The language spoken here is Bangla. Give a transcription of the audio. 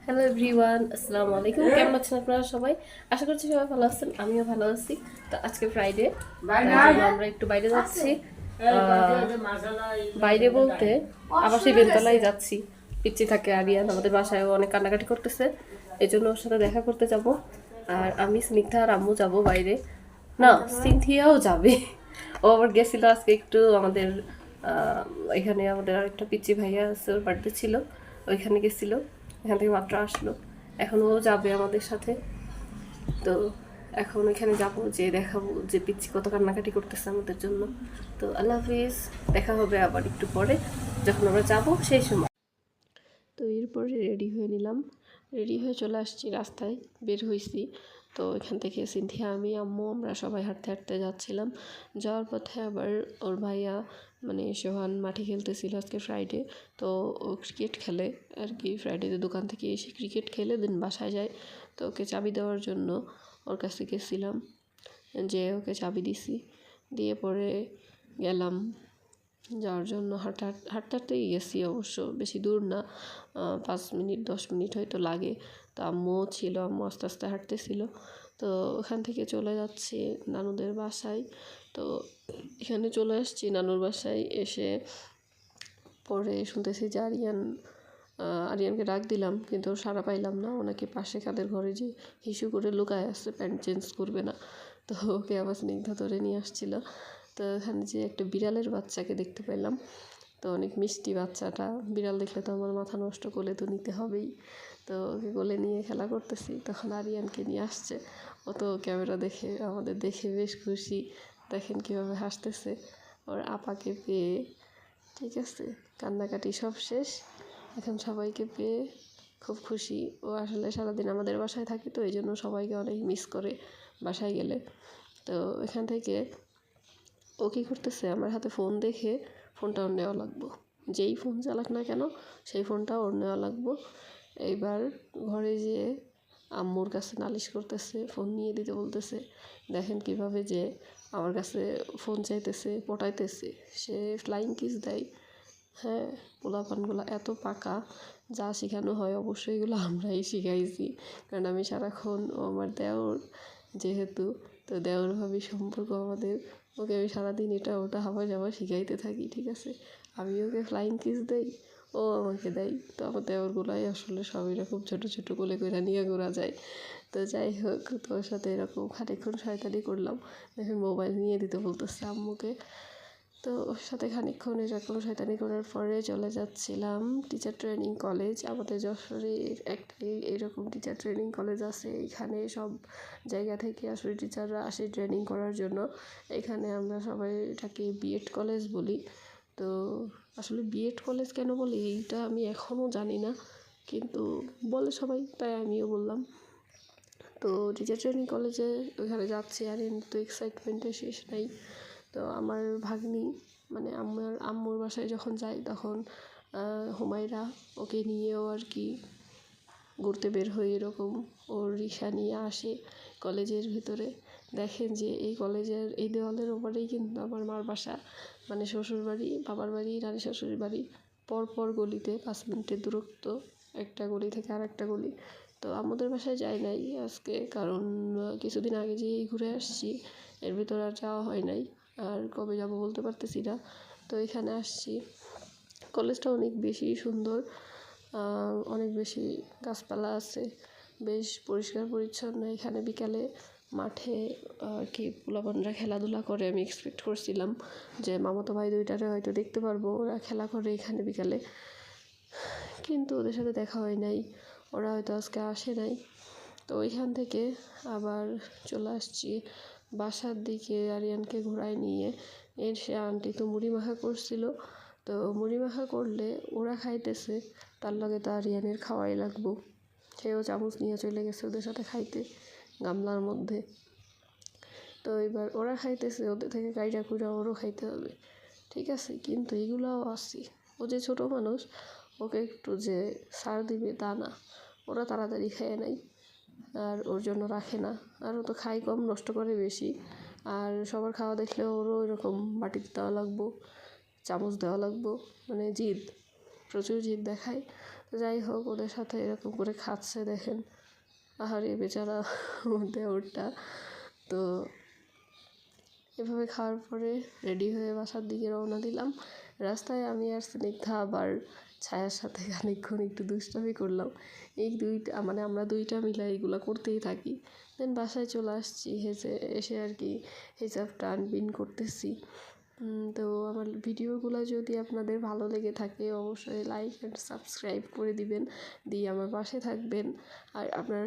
হ্যালো এভরিওয়ান, আসসালামু আলাইকুম। কেমন আছেন আপনারা সবাই? আশা করছি সবাই ভালো আছেন, আমিও ভালো আছি। তো আজকে ফ্রাইডে, তাই জন্য আমরা একটু বাইরে যাচ্ছি। বাইরে বলতে আবার সেই বেলতলায় যাচ্ছি। পিচ্ছি থাকে আরিয়ান, আমাদের বাসায় অনেক কান্নাকাটি করতেছে, এই জন্য ওর সাথে দেখা করতে যাব। আর আমি, স্নিগ্ধা আর আম্মু যাব বাইরে। না, সিনথিয়াও যাবে। ও আবার গেছিল আজকে একটু আমাদের এখানে আমাদের আরেকটা পিচ্চি ভাইয়া আছে, ওর বার্থডে ছিল, ওইখানে গেছিল। এখান থেকে মাত্র আসলো, এখন ও যাবে আমাদের সাথে। তো এখন ওইখানে যাবো, যে দেখাবো যে পিচ্চি কত কান্নাকাটি করতেছে আমাদের জন্য। তো আল্লাহ হাফিজ, দেখা হবে আবার একটু পরে যখন আমরা যাব সেই সময়। তো এরপরে রেডি হয়ে নিলাম, রেডি হয়ে চলে আসছি, রাস্তায় বের হয়েছি। তো এখান থেকে সিনথিয়া, আমি, আম্মু আমরা সবাই হাঁটতে হাঁটতে যাচ্ছিলাম। যাওয়ার পথে আবার ওর ভাইয়া মানে সোহান মাঠে খেলতেছিল, আজকে ফ্রাইডে। তো ও ক্রিকেট খেলে আর কি, ফ্রাইডেতে দোকান থেকে এসে ক্রিকেট খেলে দিন বাসায় যায়। তো ওকে চাবি দেওয়ার জন্য ওর কাছে গেছিলাম, যে ওকে চাবি দিছি, দিয়ে পরে গেলাম যাওয়ার জন্য। হাঁটতে হাঁটতেই গেছি, অবশ্য বেশি দূর না, 5 মিনিট 10 মিনিট হয়তো লাগে। তো আম্মুও ছিল, আম্মু আস্তে আস্তে হাঁটতেছিল। তো ওখান থেকে চলে যাচ্ছি নানুদের বাসায়। তো এখানে চলে আসছি নানুর বাসায়, এসে পরে শুনতেছি যে আরিয়ানকে ডাক দিলাম, কিন্তু সাড়া পাইলাম না। ওনাকে পাশে কাদের ঘরে যে হিসু করে লুকায় আসছে, প্যান্ট চেঞ্জ করবে না। তো ওকে আবার স্নিগ্ধা ধরে নিয়ে আসছিল। তো এখানে যে একটা বিড়ালের বাচ্চাকে দেখতে পেলাম, তো অনেক মিষ্টি বাচ্চাটা। বিড়াল দেখলে তো আমার মাথা নষ্ট, কোলে তো নিতে হবেই। তো ওকে কোলে নিয়ে খেলা করতেছি, তখন আরিয়ানকে নিয়ে আসছে। ও তো ক্যামেরা দেখে, আমাদের দেখে বেশ খুশি। দেখেন কীভাবে হাসতেছে ওর আপাকে পেয়ে। ঠিক আছে, কান্নাকাটি সব শেষ, এখন সবাইকে পেয়ে খুব খুশি। ও আসলে সারাদিন আমাদের বাসায় থাকে, তো এই জন্য সবাইকে অনেক মিস করে বাসায় গেলে। তো এখান থেকে ও কী করতেছে, আমার হাতে ফোন দেখে ফোনটা ওর নেওয়া লাগবো, যেই ফোন চালাক না কেন সেই ফোনটা ওর নেওয়া লাগবো। এইবার ঘরে যেয়ে আম্মুর কাছে নালিশ করতেছে, ফোন নিয়ে দিতে বলতেছে। দেখেন কিভাবে যে আমার কাছে ফোন চাইতেছে, পটাইতেছে, সে ফ্লাইং কিস দেয়। হ্যাঁ, পোলাপানগুলো এত পাকা, যা শেখানো হয় অবশ্যই এগুলো আমরাই শিখাইছি। কারণ আমি সারাক্ষণ, ও আমার দেওর যেহেতু, তো দেওর ভাবি সম্পর্ক আমাদের, ওকে আমি সারাদিন এটা ওটা হাওয়া যাওয়া শিখাইতে থাকি। ঠিক আছে, আমি ওকে ফ্লাইং কিস দেই, ও আমাকে দেয়। তো আমার দেওরগুলাই আসলে সব এরকম ছোটো ছোটো কোলে করে নিয়ে ঘোরা যায়। তো যাই হোক, তোর সাথে এরকম খানিকক্ষণ শয়তানি করলাম। দেখেন মোবাইল নিয়ে দিতে বলতেছে আম্মুকে। তো ওর সাথে খানিকক্ষণ এরকম শয়তানি করার পরে চলে যাচ্ছিলাম টিচার ট্রেনিং কলেজ। আমাদের যশোরে একটি এরকম টিচার ট্রেনিং কলেজ আছে, এখানে সব জায়গা থেকে আসলে টিচাররা আসে ট্রেনিং করার জন্য। এখানে আমরা সবাই এটাকে বিএড কলেজ বলি। তো আসলে বিএড কলেজ কেন বলি এইটা আমি এখনও জানি না, কিন্তু বলে সবাই, তাই আমিও বললাম। তো টিচার ট্রেনিং কলেজে ওখানে যাচ্ছি, আর তো এক্সাইটমেন্টের শেষ নাই। তো আমার ভাগ্নি মানে আম্মুর বাসায় যখন যাই, তখন হুমায়রা ওকে নিয়েও আর কি ঘুরতে বের হই, এরকম ওর রিক্সা নিয়ে আসে কলেজের ভিতরে। দেখেন যে এই কলেজের এই দেওয়ালের ওপারেই কিন্তু আমার মার বাসা, মানে শ্বশুরবাড়ি, বাবার বাড়ি, রানী শ্বশুরের বাড়ি। পরপর গলিতে 5 মিনিটের দূরত্ব, একটা গলি থেকে আর একটা গলি। তো আমাদের বাসায় যাই নাই আজকে, কারণ কিছুদিন আগে যেই ঘুরে আসছি, এর ভিতর আর যাওয়া হয় নাই। আর কবে যাব বলতে পারতেছি না। তো এখানে আসছি, কলেজটা অনেক বেশি সুন্দর, অনেক বেশি গাছপালা আছে, বেশ পরিষ্কার পরিচ্ছন্ন। এখানে বিকালে মাঠে আর কি পোলাপানরা খেলাধুলা করে, আমি এক্সপেক্ট করছিলাম যে মামাতো ভাই দুইটারে হয়তো দেখতে পারবো, ওরা খেলা করে এখানে বিকালে, কিন্তু ওদের সাথে দেখা হয় নাই, ওরা হয়তো আজকে আসে নাই। তো ওইখান থেকে আবার চলে আসছি বাসার দিকে আরিয়ানকে ঘোরায় নিয়ে। সে আন্টি তো মুড়ি মাখা করছিল, তো মুড়ি মাখা করলে ওরা খাইতেছে, তার লগে তো আরিয়ানের খাওয়াই লাগবো। সেও চামচ নিয়ে চলে গেছে ওদের সাথে খাইতে গামলার মধ্যে। তো এবার ওরা খাইতেছে, ওদের থেকে কাইটা কুইটা ওরও খাইতে হবে। ঠিক আছে, কিন্তু এগুলাও আছে, ও যে ছোটো মানুষ, ওকে একটু যে ছাড় দিবে তা না, ওরা তাড়াতাড়ি খেয়ে নেয় আর ওর জন্য রাখে না। আর ও তো খায় কম, নষ্ট করে বেশি। আর সবার খাওয়া দেখলে ওরও এরকম বাটিতে দেওয়া লাগবো, চামচ দেওয়া লাগবো, মানে জিদ, প্রচুর জিদ দেখায়। যাই হোক, ওদের সাথে এরকম করে খাচ্ছে দেখেন, আহারে বেচারা দেওরটা। তো এভাবে খাওয়ার পরে রেডি হয়ে বাসার দিকে রওনা দিলাম। রাস্তায় আমি আর স্নিগ্ধা আবার ছায়ার সাথে খানিকক্ষণ একটু দুষ্টামি করলাম। এই দুইটা মানে আমরা দুইটা মিলে এইগুলো করতেই থাকি। দেন বাসায় চলে আসছি, এসে আর কি হিজাবটা আনপিন করতেছি। তো আমার ভিডিওগুলো যদি আপনাদের ভালো লেগে থাকে অবশ্যই লাইক অ্যান্ড সাবস্ক্রাইব করে দিবেন, দিয়ে আমার পাশে থাকবেন। আর আপনারা